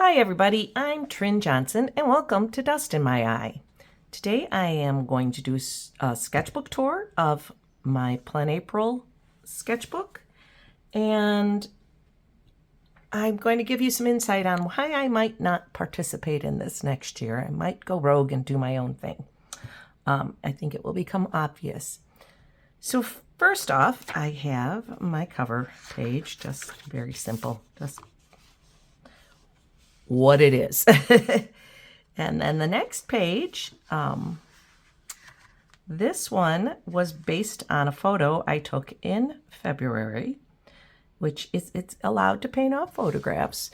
Hi everybody, I'm Trin Johnson and welcome to Dust in My Eye. Today I am going to do a sketchbook tour of my PleinAirpril sketchbook, and I'm going to give you some insight on why I might not participate in this next year. I might go rogue and do my own thing. I think it will become obvious. So first off, I have my cover page, just very simple, just what it is. And then the next page, this one was based on a photo I took in February, which is, it's allowed to paint off photographs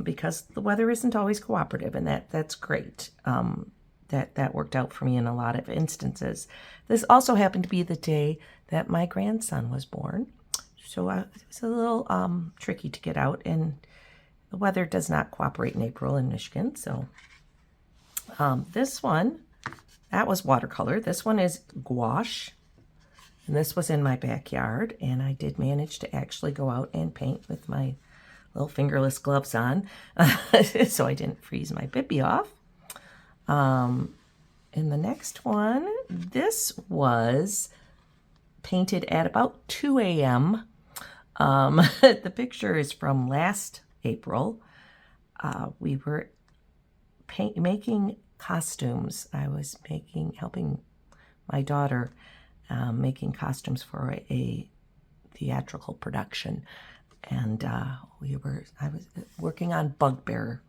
because the weather isn't always cooperative, and that's great. That worked out for me in a lot of instances. This also happened to be the day that my grandson was born, so it was a little tricky to get out, and the weather does not cooperate in April in Michigan. So this one, that was watercolor. This one is gouache, and this was in my backyard, and I did manage to actually go out and paint with my little fingerless gloves on so I didn't freeze my bibby off. In the next one, this was painted at about 2 a.m. The picture is from last April. We were making costumes. I was helping my daughter making costumes for a theatrical production, and I was working on bugbear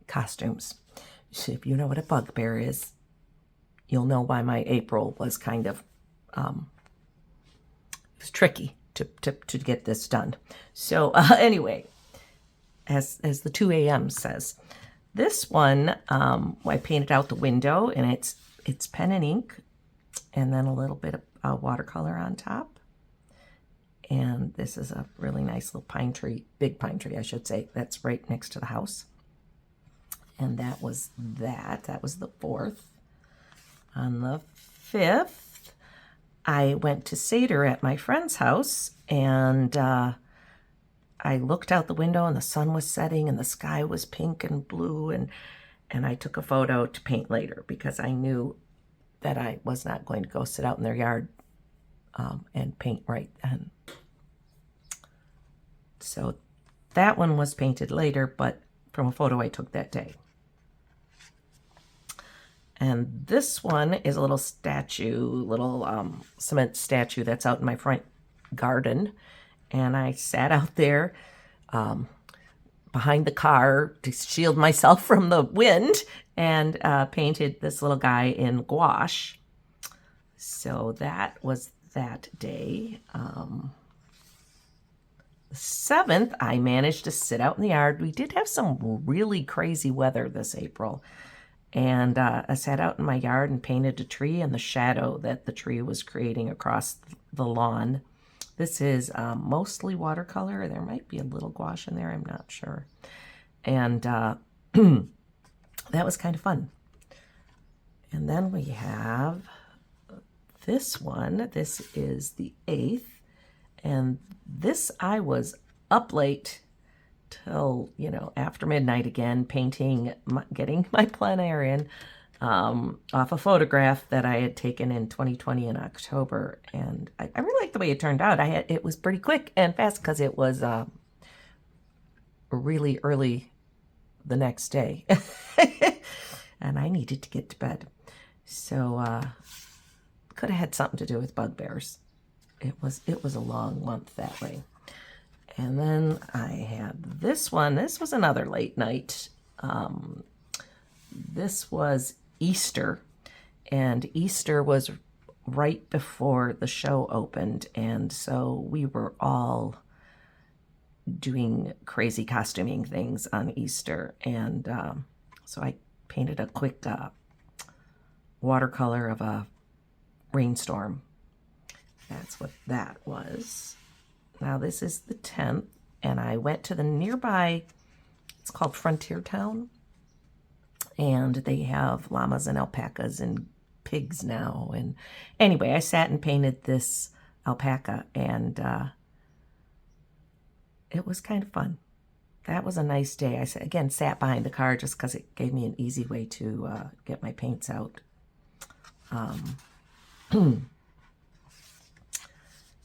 costumes. So if you know what a bugbear is, you'll know why my April was kind of it was tricky to get this done. So anyway, as the 2 a.m. says, this one I painted out the window, and it's pen and ink, and then a little bit of watercolor on top. And this is a really nice little pine tree, big pine tree, I should say, that's right next to the house. And that was that. That was the 4th. On the 5th, I went to Seder at my friend's house, and I looked out the window, and the sun was setting, and the sky was pink and blue, and I took a photo to paint later because I knew that I was not going to go sit out in their yard and paint right then. So that one was painted later, but from a photo I took that day. And this one is a little statue, little cement statue that's out in my front garden. And I sat out there behind the car to shield myself from the wind and painted this little guy in gouache. So that was that day. The 7th, I managed to sit out in the yard. We did have some really crazy weather this April. And I sat out in my yard and painted a tree and the shadow that the tree was creating across the lawn. This is mostly watercolor. There might be a little gouache in there, I'm not sure. And that was kind of fun. And then we have this one. This is the 8th. And this, I was up late till, after midnight again, painting, getting my plein air in off a photograph that I had taken in 2020 in October. And I really like the way it turned out. It was pretty quick and fast because it was really early the next day. And I needed to get to bed. So could have had something to do with bugbears. It was a long month that way. And then I had this one. This was another late night. This was Easter, and Easter was right before the show opened, and so we were all doing crazy costuming things on Easter, and so I painted a quick watercolor of a rainstorm. That's what that was. Now this is the 10th, and I went to the nearby, it's called Frontier Town, and they have llamas and alpacas and pigs now. And anyway, I sat and painted this alpaca, and it was kind of fun. That was a nice day. I again sat behind the car just because it gave me an easy way to get my paints out.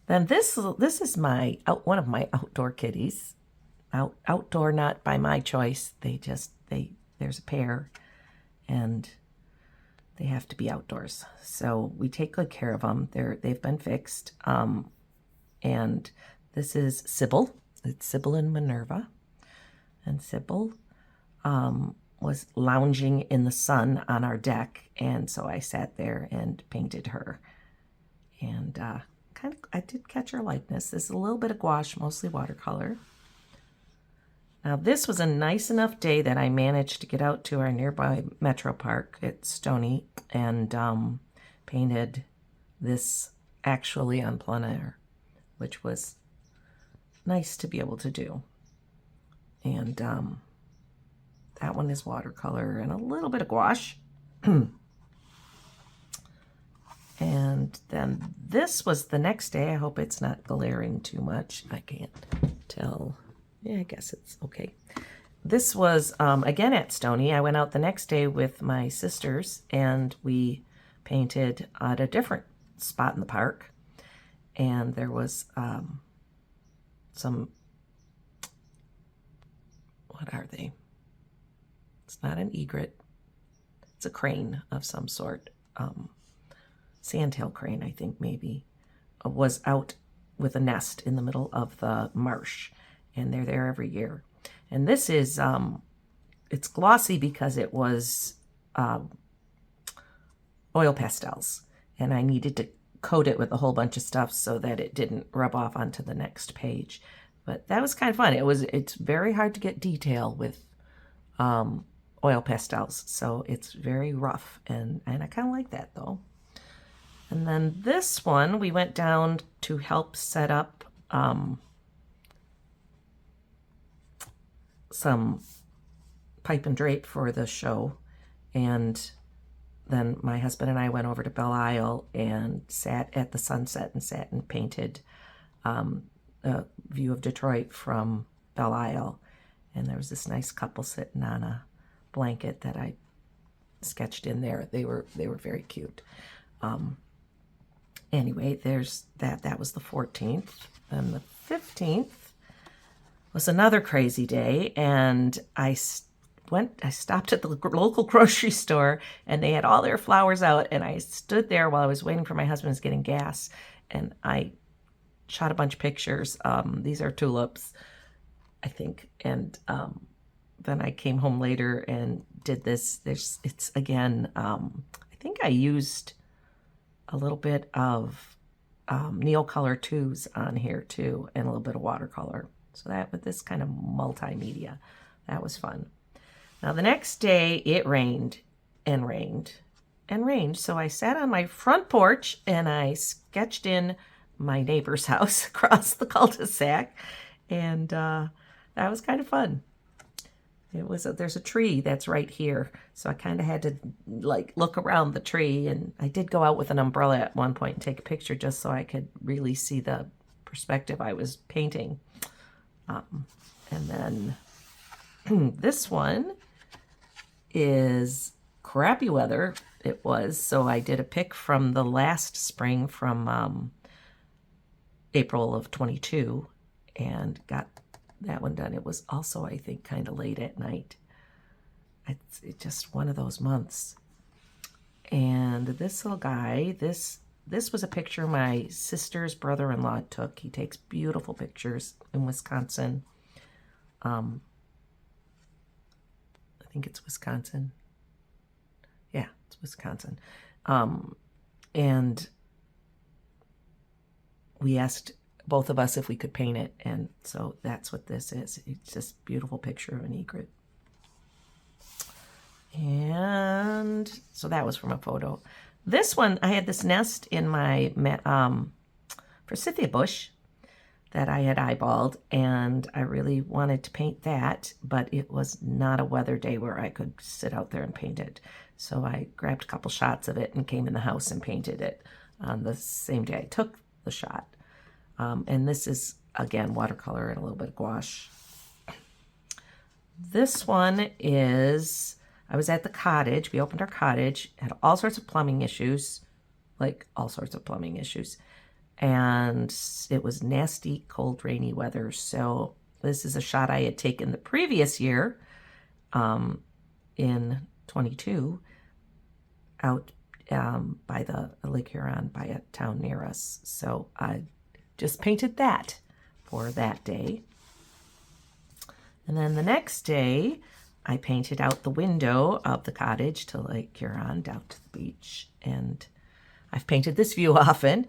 Then this is my one of my outdoor kitties. Outdoor, not by my choice. There's a pair, and they have to be outdoors. So we take good care of them. They've been fixed. And this is Sybil. It's Sybil and Minerva. And Sybil was lounging in the sun on our deck, and so I sat there and painted her. And I did catch her likeness. This is a little bit of gouache, mostly watercolor. Now this was a nice enough day that I managed to get out to our nearby metro park at Stony and painted this actually on PleinAirpril, which was nice to be able to do. And that one is watercolor and a little bit of gouache. And then this was the next day. I hope it's not glaring too much. I can't tell. Yeah, I guess it's okay. This was, again, at Stony. I went out the next day with my sisters, and we painted at a different spot in the park. And there was some, what are they? It's not an egret. It's a crane of some sort. Sandtail crane, I think maybe, was out with a nest in the middle of the marsh. And they're there every year. And this is, it's glossy because it was oil pastels. And I needed to coat it with a whole bunch of stuff so that it didn't rub off onto the next page. But that was kind of fun. It's very hard to get detail with oil pastels. So it's very rough. And I kind of like that, though. And then this one, we went down to help set up some pipe and drape for the show. And then my husband and I went over to Belle Isle and sat at the sunset and sat and painted a view of Detroit from Belle Isle. And there was this nice couple sitting on a blanket that I sketched in there. They were very cute. Anyway, there's that. That was the 14th. And the 15th was another crazy day, and I stopped at the local grocery store, and they had all their flowers out, and I stood there while I was waiting for my husband's getting gas, and I shot a bunch of pictures. These are tulips, I think, and then I came home later and did this. It's again, I think I used a little bit of Neocolor 2s on here too, and a little bit of watercolor. So that with this kind of multimedia, that was fun. Now the next day it rained and rained and rained. So I sat on my front porch and I sketched in my neighbor's house across the cul-de-sac, and that was kind of fun. There's a tree that's right here, so I kind of had to like look around the tree, and I did go out with an umbrella at one point and take a picture just so I could really see the perspective I was painting. And then this one is crappy weather. It was, so I did a pic from the last spring from April of 22 and got that one done. It was also, I think, kind of late at night. It's just one of those months. And this little guy, this was a picture my sister's brother-in-law took. He takes beautiful pictures in Wisconsin. I think it's Wisconsin. Yeah, it's Wisconsin. And we asked both of us if we could paint it, and so that's what this is. It's just a beautiful picture of an egret. And so that was from a photo. This one, I had this nest in my forsythia bush that I had eyeballed, and I really wanted to paint that, but it was not a weather day where I could sit out there and paint it. So I grabbed a couple shots of it and came in the house and painted it on the same day I took the shot. And this is again, watercolor and a little bit of gouache. This one is, I was at the cottage. We opened our cottage, had all sorts of plumbing issues, like all sorts of plumbing issues. And it was nasty, cold, rainy weather. So this is a shot I had taken the previous year in 22 out by the Lake Huron, by a town near us. So I just painted that for that day. And then the next day, I painted out the window of the cottage to Lake Huron, down to the beach. And I've painted this view often,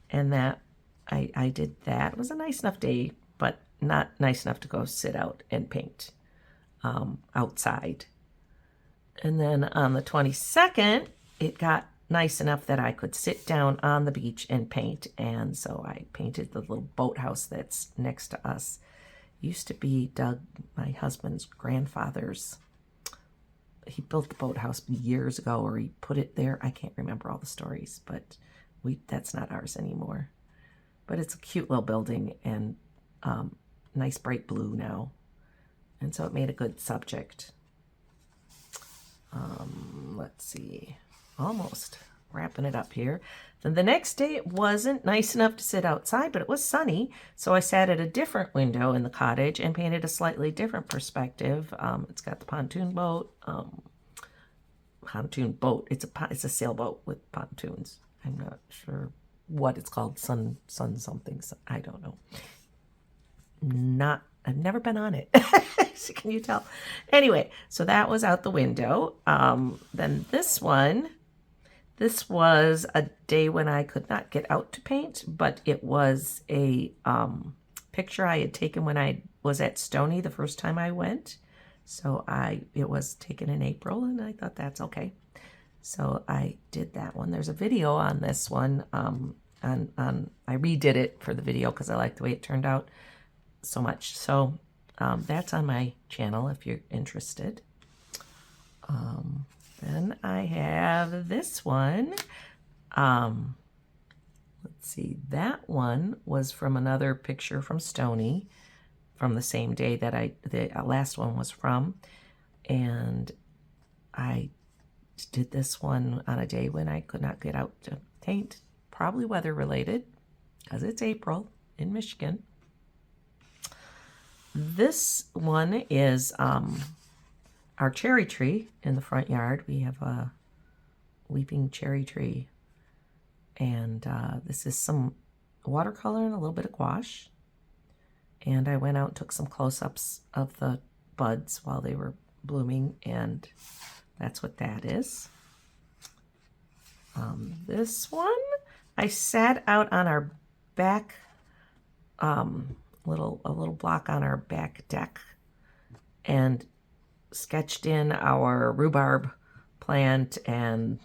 and that I did that. It was a nice enough day, but not nice enough to go sit out and paint outside. And then on the 22nd, it got nice enough that I could sit down on the beach and paint. And so I painted the little boathouse that's next to us. Used to be Doug, my husband's grandfather's. He built the boathouse years ago, or he put it there. I can't remember all the stories, but that's not ours anymore. But it's a cute little building, and nice bright blue now. And so it made a good subject. Let's see, almost wrapping it up here. Then the next day, it wasn't nice enough to sit outside, but it was sunny. So I sat at a different window in the cottage and painted a slightly different perspective. It's got the pontoon boat. It's a sailboat with pontoons. I'm not sure what it's called. Sun something. I don't know. I've never been on it. Can you tell? Anyway, so that was out the window. Then this was a day when I could not get out to paint, but it was a picture I had taken when I was at Stony the first time I went. So it was taken in April, and I thought that's okay. So I did that one. There's a video on this one. I redid it for the video because I liked the way it turned out so much. So that's on my channel if you're interested. Then I have this one. Let's see, that one was from another picture from Stony from the same day that the last one was from. And I did this one on a day when I could not get out to paint, probably weather related, because it's April in Michigan. This one is our cherry tree in the front yard. We have a weeping cherry tree. And this is some watercolor and a little bit of gouache. And I went out and took some close-ups of the buds while they were blooming, and that's what that is. This one, I sat out on our back, a little block on our back deck, and sketched in our rhubarb plant, and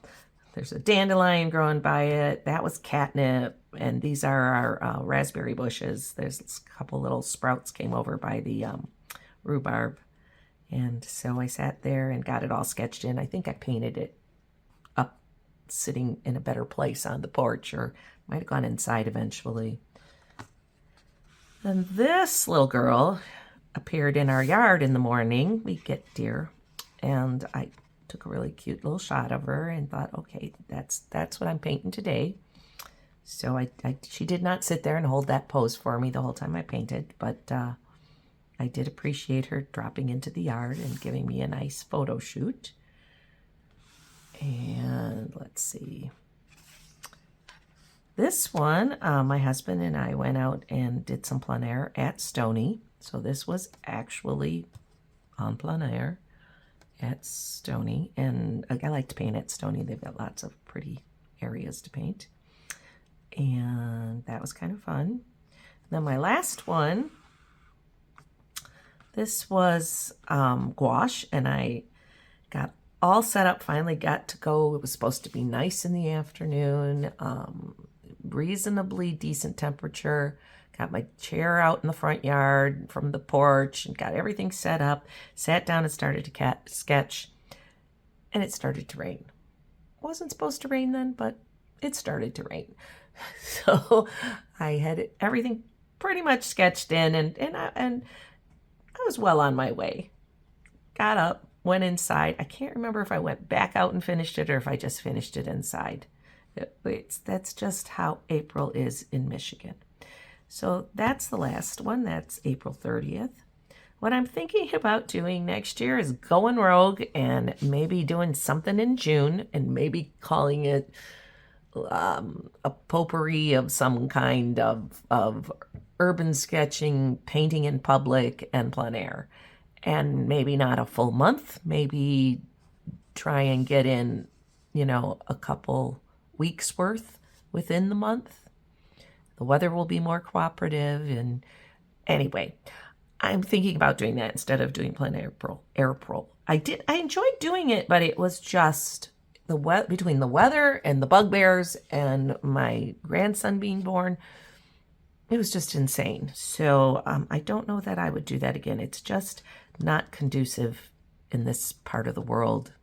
there's a dandelion growing by it. That was catnip, and these are our raspberry bushes. There's a couple little sprouts came over by the rhubarb, and so I sat there and got it all sketched in. I think I painted it up, sitting in a better place on the porch, or might have gone inside eventually. And this little girl appeared in our yard in the morning. We get deer, and I took a really cute little shot of her and thought, okay, that's what I'm painting today. So she did not sit there and hold that pose for me the whole time I painted, but I did appreciate her dropping into the yard and giving me a nice photo shoot. And let's see. This one, my husband and I went out and did some plein air at Stony. So this was actually on plein air at Stony. And I like to paint at Stony. They've got lots of pretty areas to paint. And that was kind of fun. Then my last one, this was gouache, and I got all set up, finally got to go. It was supposed to be nice in the afternoon, reasonably decent temperature. Got my chair out in the front yard from the porch and got everything set up, sat down and started to sketch, and it started to rain. Wasn't supposed to rain then, but it started to rain. So I had everything pretty much sketched in, and I was well on my way. Got up, went inside. I can't remember if I went back out and finished it or if I just finished it inside. That's just how April is in Michigan. So that's the last one. That's April 30th. What I'm thinking about doing next year is going rogue and maybe doing something in June and maybe calling it a potpourri of some kind of urban sketching, painting in public, and plein air. And maybe not a full month, maybe try and get in, a couple weeks worth within the month. The weather will be more cooperative. And anyway, I'm thinking about doing that instead of doing PleinAirpril. I enjoyed doing it, but it was just between the weather and the bugbears and my grandson being born, it was just insane. So I don't know that I would do that again. It's just not conducive in this part of the world.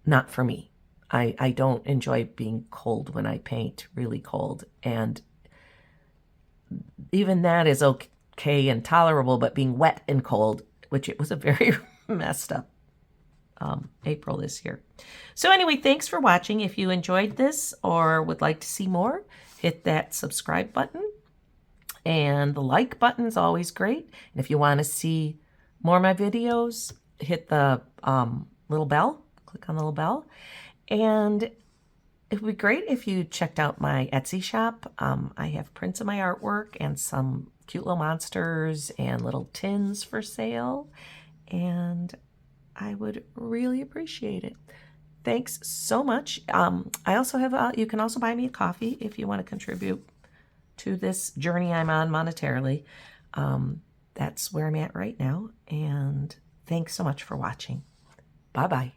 Not for me. I don't enjoy being cold when I paint, really cold. And even that is okay and tolerable, but being wet and cold, which it was a very messed up April this year. So anyway, thanks for watching. If you enjoyed this or would like to see more, hit that subscribe button. And the like button's always great. And if you want to see more of my videos, hit the little bell. Click on the little bell. And it would be great if you checked out my Etsy shop. I have prints of my artwork and some cute little monsters and little tins for sale. And I would really appreciate it. Thanks so much. I also have, you can also buy me a coffee if you want to contribute to this journey I'm on monetarily. That's where I'm at right now. And thanks so much for watching. Bye-bye.